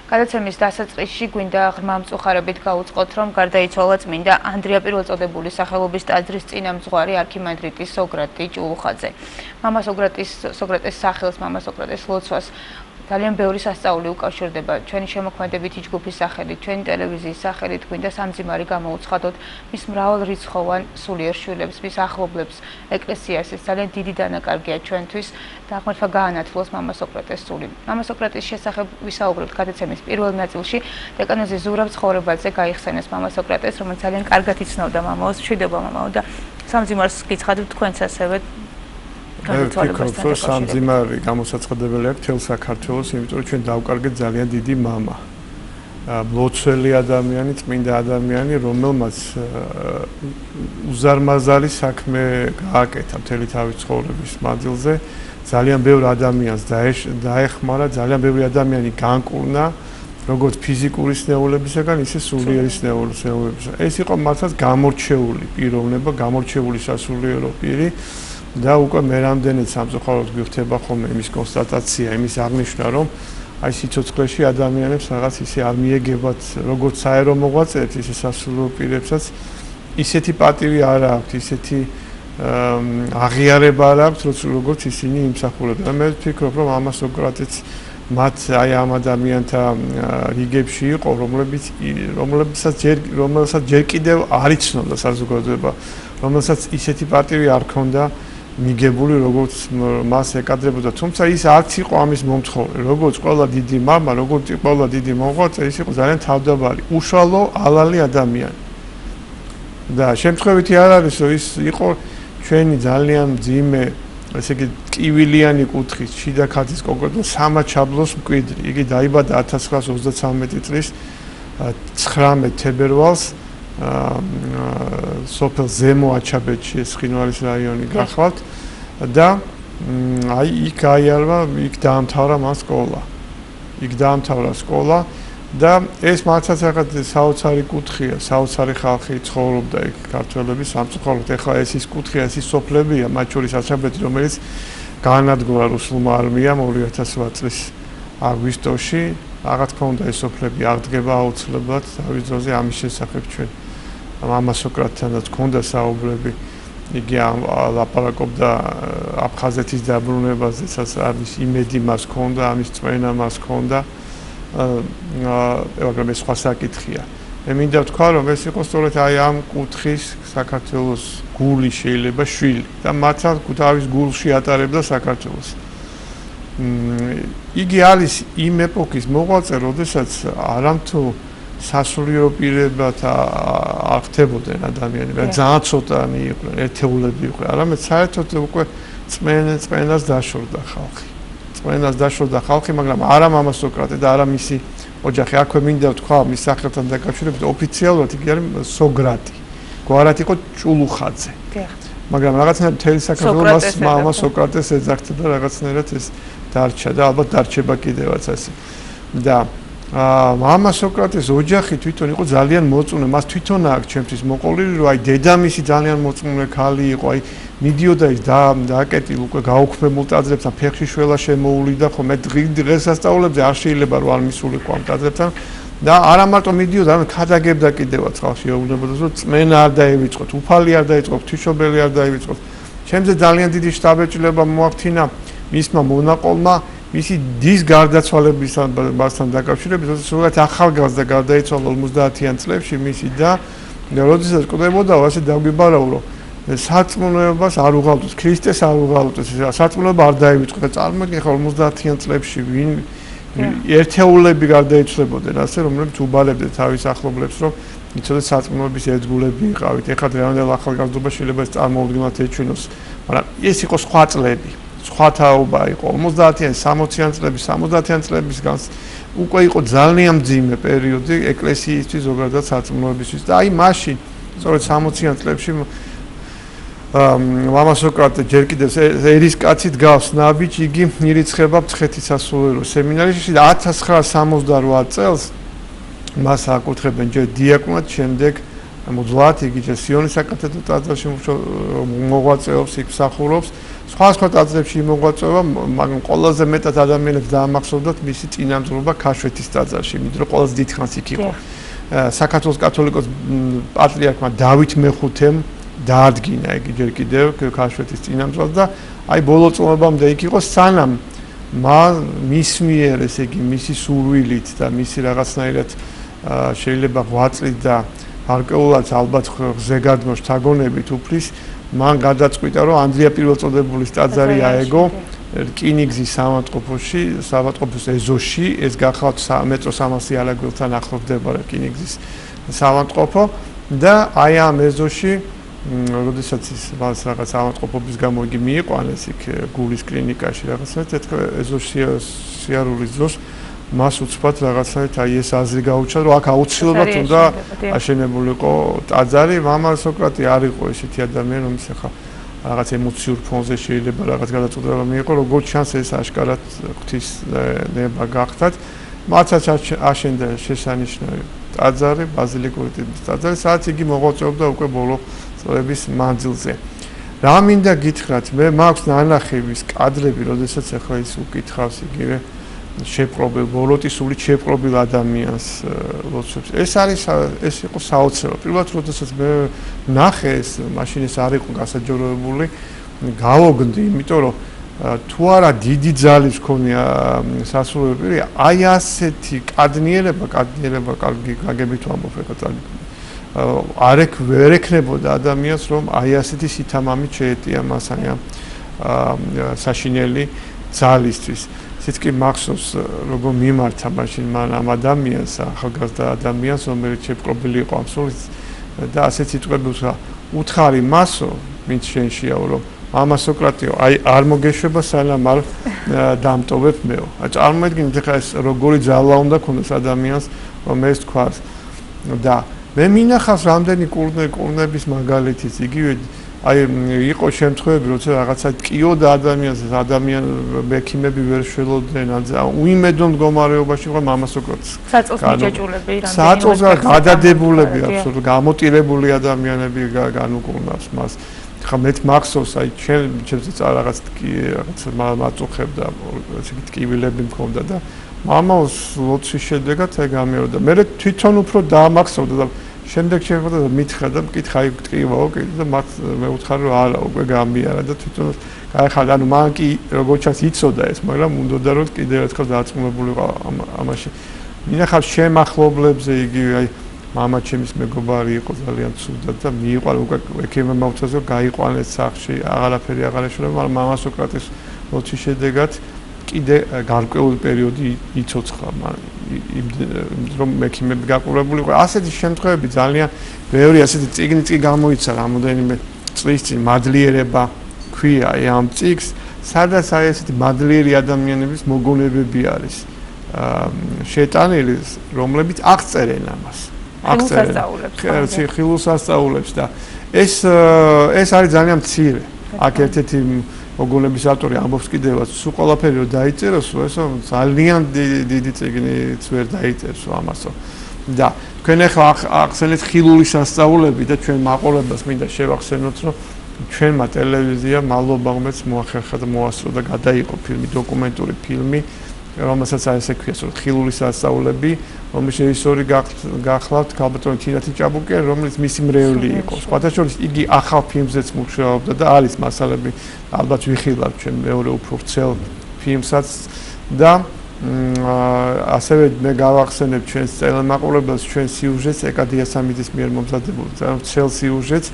გადაცემის დასაწყისში გვინდა ღრმა მწუხარებით გაუწყოთ, რომ გარდაიცვალა წმინდა ანდრია პირველწოდებული სახელობის ტაძრის წინამძღვარი არქიმანდრიტი სოკრატე ჭულუხაძე. მამა სოკრატეს სახელს, მამა სოკრატეს ლოცვას ძალიან ბევრი სასწაული უკავშირდება ჩვენი შემოქმედებითი ჯგუფის სახელით, ჩვენი ტელევიზიის სახელით, გვინდა სამძიმარი გამოუცხადოთ მის მრავალრიცხოვან სულიერ შვილებს, მის ახლობლებს, ეკლესიას. ეს ძალიან დიდი დანაკარგია ჩვენთვის და აღმართვა გაანათლოს მამა სოკრატეს სული. მამა სოკრატის შესახებ ვისაუბრებთ გადაცემის პირველ ნაწილში. დეკანოზი ზურაბ ცხოვრებაძე გაიხსენეს მამა სოკრატეს, რომელიც ძალიან კარგად იცნობდა მამაოს, მშვიდობა მამაო და სამძიმარს გიცხადებთ თქვენც ასევე. ვფიქრობ, რომ სამძიმარი გამოსაცხადებელი აქვს თელ საქართველოს, იმიტომ რომ ჩვენ დავკარგეთ ძალიან დიდი მამა. მლოცველი ადამიანი, წმინდა ადამიანი, რომელმაც უზარმაზარი საქმე გააკეთა მთელი თავის ცხოვრების მანძილზე. ძალიან ბევრ ადამიანს დაეხმარა, ძალიან ბევრი ადამიანი განკურნა, როგორც ფიზიკური სნეულებისგან, ისე სულიერი სნეულებისგან. ეს იყო მართლაც გამორჩეული პიროვნება, გამორჩეული სასულიერო პირი. და უკვე მე რამდენიც სამწუხაროდ გვიხდება ხოლმე იმის კონსტატაცია, იმის აღნიშვნა, რომ აი სიცოცხლეში ადამიანებს რაღაც ისე არ მიეგებათ, როგორც საერო მოღვაწეებს, ისე სასულიერო პირებსაც ისეთი პატივი არ აქვთ, ისეთი აღიარება არ აქვთ, როგორც ისინი იმსახურებენ. მე ვფიქრობ, რომ ამას სოკრატეც მათ აი ამ ადამიანთა რიგებში იყო, რომელსაც ჯერ კიდევ არ იცნობდა საზოგადოება, რომელსაც ისეთი პატივი არ ჰქონდა მიგებული, როგორც მას ეკადრებოდა. თუმცა ის არც იყო ამის მომთხოვე. როგორც ყველა დიდი მამა, როგორც ყველა დიდი მოღვაწე, ის იყო ძალიან თავდაბარი, უშუალო, ალალი ადამიანი. და შემთხვევითი არ არის, რომ ის იყო ჩვენი ძალიან მძიმე, ესე იგი, ტკივილიანი კუთხის, შიდა ქართლის კონკრეტულ სამაჩაბლოს მკვიდრი. იგი დაიბადა 1933 წლის 19 თებერვალს სოფელ ზემო აჩაბეთში, ცხინვალის რაიონი გახლავთ და აი იქ გაიარვა, იქ დაამთავრა მან სკოლა. იქ დაამთავრა სკოლა და ეს მართლაც რაღაც საოცარი კუთხეა, საოცარი ხალხი ცხოვრობდა იქ ქართველები სამწუხაროდ. ეხლა ეს ის კუთხეა, ეს ის სოფლებია, მათ შორის აჩაბეთი, რომელიც გაანადგურა რუსულმა არმიამ 2008 წლის აგვისტოში. რა თქმა უნდა, ეს სოფლები აღდგება აუცილებლად თავის დროზე. ამის შესახებ ჩვენ მამა სოკრატესთანაც ჰქონდა საუბრები. იგი ლაპარაკობდა აფხაზეთის დაბრუნებაზე, არის იმედი მას ჰქონდა, ამის წმენა მას ჰქონდა. მაგრამ ეს სხვა საკითხია. მე მინდა ვთქვა, რომ ეს იყო სწორედ აი ამ კუთხის საქართველოს გული შეიძლება შვილი და მართლა თავის გულში ატარებდა საქართველოს. იგი არის იმ ეპოქის მოღვაწე, როდესაც არამთუ სასულიერო პირებად არ ხდებოდნენ ადამიანები, ძალიან ცოტანი იყვნენ, ერთეულები იყვნენ, არამედ საერთოდ უკვე წმენას დაშორდა ხალხი. წმენას დაშორდა ხალხი, მაგრამ არა მამა სოკრატე და არა მისი ოჯახი. აქვე მინდა ვთქვა მის სახელთან დაკავშირებით, ოფიციალურად იგი არის სოგრატი. გვარად იყო ჭულუხაძე. მაგრამ რაღაცნაირად მთელი საქართველოს მამა სოკრატეს ეძახდა და რაღაცნაირად ეს დარჩა და ალბათ დარჩება კიდევაც ასე. და მამა სოკრატეს ოჯახი თვითონ იყო ძალიან მოწუნე, მას თვითონ აქვს ჩემთვის მოყოლილი, რომ აი დედამისი ძალიან მოწუნე ქალი იყო, აი მიდიოდა ის დააკეტილ უკვე გაუქმებულ ტაძრებთან, ფეხში შველა შემოულიდა, ხოლმე დღესასწაულებზე არ შეიძლება რომ არ მისულიყო ამ ტაძრებთან და არა მარტო მიდიოდა, არამედ ქადაგებდა კიდევაც ხალხი ეუბნებოდა, რომ წმენა არ დაივიწყოთ, უფალი არ დაიწყოთ, ღვთისმშობელი არ დაივიწყოთ. ჩემზე ძალიან დიდი შთაბეჭდილება მოახდინა მისმა მონაყოლმა მისი დის გარდაცვალებასთან დაკავშირებით, როდესაც ახალგაზრდა გარდაიცვალა 50-იან წლებში მისი და როდესაც კვდებოდა, ასე დაგვიბარავო, სარწმუნოებას არ უღალატოს, ქრისტეს არ უღალატოს, სარწმუნოება არ დაივიწყო და წარმოიდგინე ხა 50-იან წლებში ვინ ერთეულები გარდაიცვლებოდნენ, ასე რომლებიც უბალებდნენ თავის ახლობლებს, რომ იცოდეთ სარწმუნოების ერთგულები იყავით. ეხლა დღევანდელ ახალგაზრდობა შეიძლება წარმოუდგენლად ეჩვენოს, მაგრამ ეს იყო სხვა წლები. სხვა თაობა იყო 50-იან, 60-იან წლების, 70-იან წლებისგან უკვე იყო ძალიან მძიმე პერიოდი ეკლესიისთვის, ზოგადად სარწმუნოებისთვის და აი მაშინ, სწორედ 60-იან წლებში მამა სოკრატე ჯერ კიდევ ერისკაცით გავს ნაბიჯს, იგი ირიცხება მცხეთის სასულიერო სემინარიაში და 1968 წელს მას აკურთხებენ ჯერ დიაკვნად, შემდეგ მუდლად იგი სიონის საკათედრო ტაძარში მოღვაწეობს, იქ მსახურობს. სხვა ტაძრებში მოღვაწეობა, მაგრამ ყველაზე მეტად ადამიანებს დაამახსოვრდათ მისი წინამძღვრობა ქაშვეთის ტაძარში, იმიტომ რომ ყველაზე დიდხანს იქ იყო. საქართველოს კათოლიკოს პატრიარქმა დავით მეხუთემ დაადგინა იგი ჯერ კიდევ ქაშვეთის წინამძღვრად და აი ბოლო წლობამდე იქ იყო სანამ მის მიერ ესე იგი მისი სურვილით და მისი რაღაცნაირად შეიძლება ღვაწლით და გარკვეულად ალბათ ზეგარდმო შთაგონებით უფლის მან გადაწყვიტა რომ ანდრია პირველწოდებულის ტაძარი აეგო რკინიგზის საავადმყოფოს ეზოში ეს გახლავთ მეტრო 300 იარაღელთან ახლოს მდებარე რკინიგზის საავადმყოფო და აი ამ ეზოში როდესაც ის რაღაც ავადმყოფობის გამო იგი მიიყვანეს იქ გულის კლინიკაში რაღაცა ეზოში სიარულის დროს მას უცბად რაღაცა აი ეს აზრი გაუჩნდა რომ აქ აუცილებლად უნდა აშენებულიყო ტაძარი მამა სოკრატე არ იყო ესეთი ადამიანი რომელიც ახლა რაღაც ემოციურ ფონზე შეიძლება რაღაც გადაწყვეტილება მიიღო როგორც ჩანს ეს აშკარად ღვთისმსახურება გახდათ მათაც აშენდა შესანიშნავი ტაძარი ბაზილიკური ტიპის ტაძარი სადაც იგი მოღვაწეობდა უკვე ბოლო წლების მანძილზე რა მინდა გითხრათ მე მაქვს ნანახების კადრები როდესაც ახლა ის უკითხავს იგივე შეპრობილ ბოლოტისული შეპრობილ ადამიანს ლოცვებს ეს იყო საოცრო პირველად როდესაც მე ნახე ეს მაშინ ეს არ იყო გასაჯეროებული გავოგნდი იმიტომ რომ თუ არა დიდი ძალის მქონია სასულიერო პირი აი ასეთი კადნიერება კარგი გაგებით ვამბობ ეხლა ვერ ექნებოდა ადამიანს რომ აი ასეთი სითამამით შეეტია მას აი ამ საშინელი ძალისთვის ისიც კი მახსოვს როგორ მიმართა მაშინ მან ამ ადამიანს ახალგაზრდა ადამიანს რომელიც შეპყრობილი იყო ამ სულით და ასეთ სიტყვებს უთხარი მასო ვინც შენშიაო რომ მამა სოკრატეო აი არ მოგეშვება სანამ არ დამტოვებ მეო აი წარმოიდგინეთ ახლა ეს როგორი ძალა უნდა ქონდეს ადამიანს რომ ეს თქვას და მე მინახავს რამდენი კურნების მაგალითიც იგივე აი იყო შემთხვევები როცა რაღაცა ტკიოდა ადამიანს მექიმები ვერ შველოდნენ უიმედო მდგომარეობაში იყო მამა სოკრატეს საწოლს მიჯაჭულები საწოლს გადადებულები აბსოლუტურად გამოტირებული ადამიანები განუკურნავს მას ხა მეც მახსოვს აი ჩემს რაღაც მაწუხებდა ესე იგი ტკივილები მქონდა და მამაოს ლოცვის შედეგად აი გამეორდა მე თვითონ უფრო დაამახსოვრდა და შემდეგ შეხვდა და მითხრა და მკითხა აი ტკივაო კიდე და მე უთხარი რომ არა უკვე გამიარა და თვითონ გაიხადა ანუ მან კი როგორც ჩანს იცოდა ეს მაგრამ უნდოდა რომ კიდე ერთხელ დაწუნებულიყო ამაში მინახავს შემახლობლებზე იგივე აი მამა ჩემის მეგობარი იყო ძალიან ცუდად და მიიყვანა უკვე ექიმმა მოუწოდა რომ გაიყვანეს სახლში აღარაფერი აღარ ეშველება მაგრამ მამა სოკრატეს ლოცვის შედეგად კიდე გარკვეული პერიოდი იცოცხლა რომ მექიმები გაყურებული იყო ასეთი შემთხვევები ძალიან ბევრი ასეთი წიგნი გამოიცა რამოდენიმე წლის წინ მადლიერება ქვია ამ წიგს სადაც აი ესეთი მადლიერი ადამიანების მოგონებები არის შეტანილი რომლებიც აღწერენ ამას ხილულს ასწავლებს და ეს არის ძალიან მცირე აქ ერთ-ერთი მოგონების ავტორი ამბობს კიდევაც სულ ყველაფერი რომ დაიწეროს ესო ძალიან დიდი წიგნიც ვერ დაიწერს ამასო და თქვენ ახლა ახსენეთ ხილულის ასწავლები და ჩვენ მაყურებლებს მინდა შევახსენოთ რომ ჩვენმა ტელევიზია მალობა უმეც მოახერხა და მოასწრო და გადაიყო ფილმი დოკუმენტური ფილმი რომელსაც აი ესე ქვია რომ ხილულის ასწავლები რომლის რეჟისორი გახლავთ ქალბატონი თინათი ჭაბუკიანი რომელიც მისი მრევლი იყო სხვათა შორის იგი ახალ ფილმზეც მუშაობდა და არის მასალები ალბათ ვიხილავთ ჩვენ მეორე უფრო ვრცელ ფილმსაც და ასევე მე გავახსენებ ჩვენს წელმაყურებელს ჩვენ სიუჟეტს ეკადიასამიძის მიერ მომზადებულ ვრცელ სიუჟეტს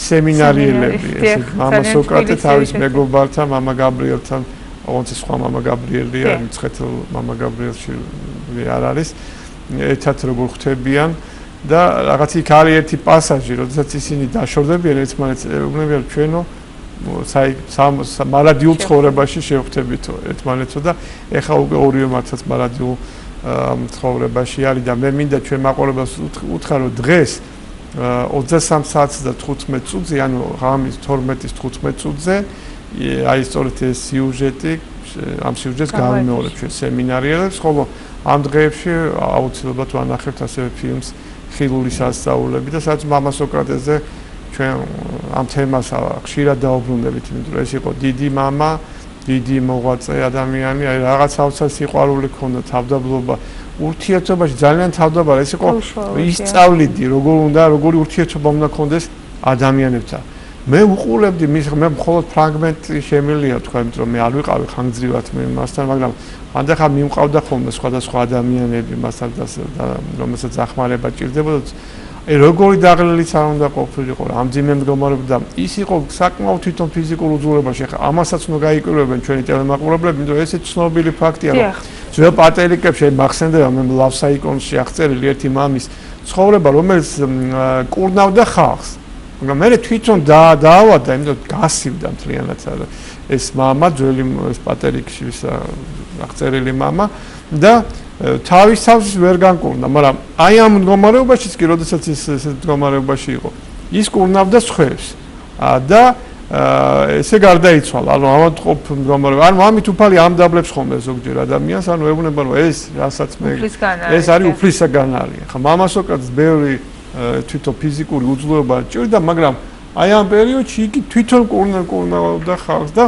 სემინარიელები ესე მამა სოკრატე თავის მეგობართან მამა გაბრიელთან ოღონდ სხვა მამა გაბრიელია მცხეთელ მამა გაბრიელში არ არის ერთად როგორ ხვდებიან და რაღაც იქ არის ერთი პასაჟი როდესაც ისინი დაშორდებიან ერთმანეთს ეუბნებიან ჩვენო მარადიულ ცხოვრებაში შევხვდებით ერთმანეთსო და ეხა უკვე ორივე მათაც მარადიულ ცხოვრებაში არის და მე მინდა ჩვენ მაყურებელს უთხრა რომ დღეს 23 საათს და 15 წუთზე ანუ ღამის 12-ის 15 წუთზე აი სწორედ ეს სიუჟეტი ამ სიუჟეტს გავიმეორებ ჩვენ სემინარიელებს ხოლო ამ დღეებში აუცილებლად ვანახებთ ასევე ფილმს ხილული სასწაულები და სადაც მამა სოკრატესზე ჩვენ ამ თემას ხშირად დაუბრუნდებით, იმიტომ რომ ეს იყო დიდი მამა, დიდი მოღვაწე ადამიანი, აი რაღაც აუცილებლად სიყვარული ჰქონდა, თავდაბლობა, ურთიერთობაში ძალიან თავდაბარ, ეს იყო ისწავლიდი, როგორი ურთიერთობა უნდა ჰქონდეს ადამიანებთან. მე უყურებდი მე მხოლოდ ფრაგმენტი შემილია თქვა, იმიტომ რომ მე არ ვიყავი ხანგრძლივად მე მასთან, მაგრამ ანდახა მიმყავდა ხოლმე სხვადასხვა ადამიანები მასთან და რომელსაც ახმარება ჭირდებოდა. აი როგორი დაღლილიც არ უნდა ყოფილიყო, ამდიმე მდგომარეობა და ის იყო საკმაოდ თვითონ ფიზიკურ უძღვრებაში. ახლა ამასაც უნდა გაიკვლევენ ჩვენი ტელემაყურებლები, იმიტომ რომ ესეც ცნობილი ფაქტია, რომ ძველ პატერიკებში მახსენდება მე ლავსაიკონში აღწერილი ერთი მამის ცხოვრება, რომელიც კურნავდა ხალხს. მაგრამ მე თვითონ დაავადდა, იმიტომ გასივდა მთლიანად ეს მამა, ძველი ეს პატერიკში აღწერილი მამა და თავის თავს ვერ განკურნა, მაგრამ აი ამ მდგომარეობაშიც კი, როდესაც ის მდგომარეობაში იყო, ის კურნავდა სხვებს და ესე გარდაიცვალა, ანუ ამათყოფ მდგომარეობა, ანუ ამით უფალი ამდაბლებს ხოლმე ზოგჯერ ადამიანს, ანუ ეუბნება, რომ ეს რასაც მე ეს არის უფლისგანარი. ხა მამა სოკრატეს ბევრი თვითონ ფიზიკური უძლურობა ჭირდა, მაგრამ აი ამ პერიოდში იგი თვითონ კურნავდა ხალხს და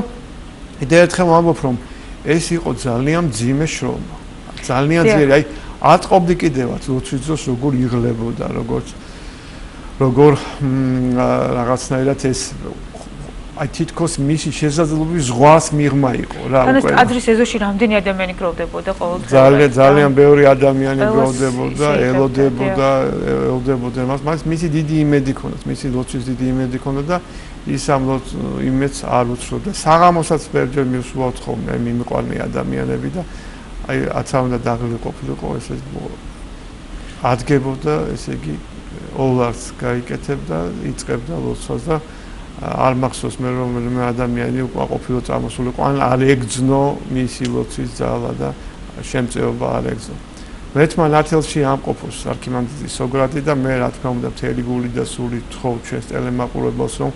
ერთხელ ვამბობ, რომ ეს იყო ძალიან მძიმე შრომა. ძალიან ძლიერი, აი ატყობდი კიდევაც ლოცვის დროს როგორ იღლებოდა, როგორ რაღაცნაირად ეს აი თითქოს მისი შესაძლებლობის ზღვას მიღმა იყო რა უკვე. თანაც ტაძრის ეზოში რამდენი ადამიანი გროვდებოდა ყოველდღიურად? ძალიან ბევრი ადამიანი გროვდებოდა, ელოდებოდა მას მისი დიდი იმედი ჰქონდა, მისი ლოცვის დიდი იმედი ჰქონდა და ის ამ იმედს არ უცვლობდა. საღამოსაც ბევრჯერ მივსვლავთ ხოლმე მიმიყვანე ადამიანები და აი აცა უნდა დაღლილი ყოფილიყო ესე ადგებოდა, ესე იგი ოლარს გაიკეთებდა, იწყებდა ლოცვას და არ მახსოვს მე რომელიმე ადამიანი უკვე ყოფილიყო წამოსულიყო, ან არ ეგძნო მისი ლოცვის ძალა და შემწეობა არ ეგძნო. მეთმა ნათელში ამყოფოს არქიმანდრიტი სოკრატე და მე რა თქმა უნდა მთელი გული და სული თხოვ ჩვენს ტელემაყურებელს, რომ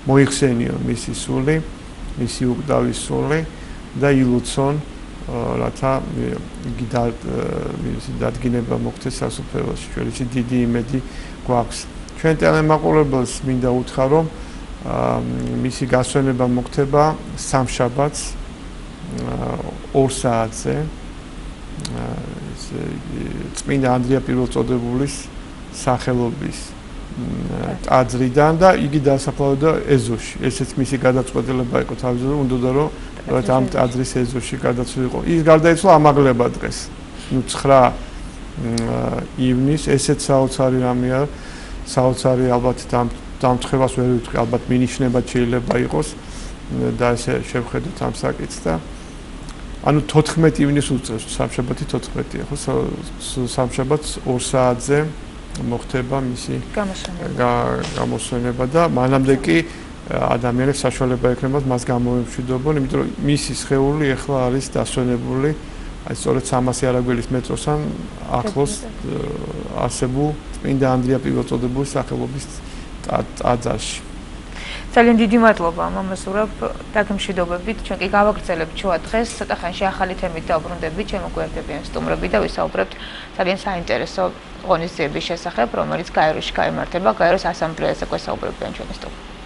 მოიხსენიონ მისი სული, მისი უკვდავის სული და ილოცონ რათა იგი დადგინება მოხდეს სასუფეველში. ჩვენი დიდი იმედი გვაქვს. ჩვენ ტელემაყურებელს მინდა უთხრა, რომ მისი გასვენება მოხდება სამშაბათს 2 საათზე. წმინდა ანდრია პირველწოდებულის სახელობის ტაძრიდან და იგი დასაფლავდა ეზოში. ესეც მისი გადაწყვეტილება იყო თავისუფლად, უნდა რომ ამ ტაძრის ეზოში გადაცვლილიყო. ის გარდაიცვალა ამაღლება დღეს. 9 ივნისს, ესეც საოცარი რამეა, საოცარი ალბათ დამთხევას ვერ ვიტყვი, ალბათ მინიშნებად შეიძლება იყოს და ესე შევხედოთ ამ საკითხს და ანუ 14 ივნისს უწევს, სამშაბათი 14-ია, ხო? სამშაბათს 2 საათზე მოხდება მისი გამოსვენება და მანამდე კი ადამიანებს საშუალება ექნებათ მას გამოემშვიდობონ, იმიტომ რომ მისი სხეული ახლა არის დასვენებული აი სწორედ 300 არაგველის მეტროსთან ახლოს არსებულ წმინდა ანდრია პირველწოდებულის სახელობის ტაძარში. ძალიან დიდი მადლობა მამასურაბ, დაგემშვიდობებით. ჩვენ კი გავაგრძელებთ შუა დღეს, ცოტა ხანში ახალი თემით დავბრუნდებით, ჩემო გვერდებიან სტუმრები და ვისაუბრებთ ძალიან საინტერესო ღონისძიების შესახებ, რომელიც გაეროში გაიმართება, გაეროს ასამბლეაზე გვესაუბრებიან ჩვენი სტუმრები.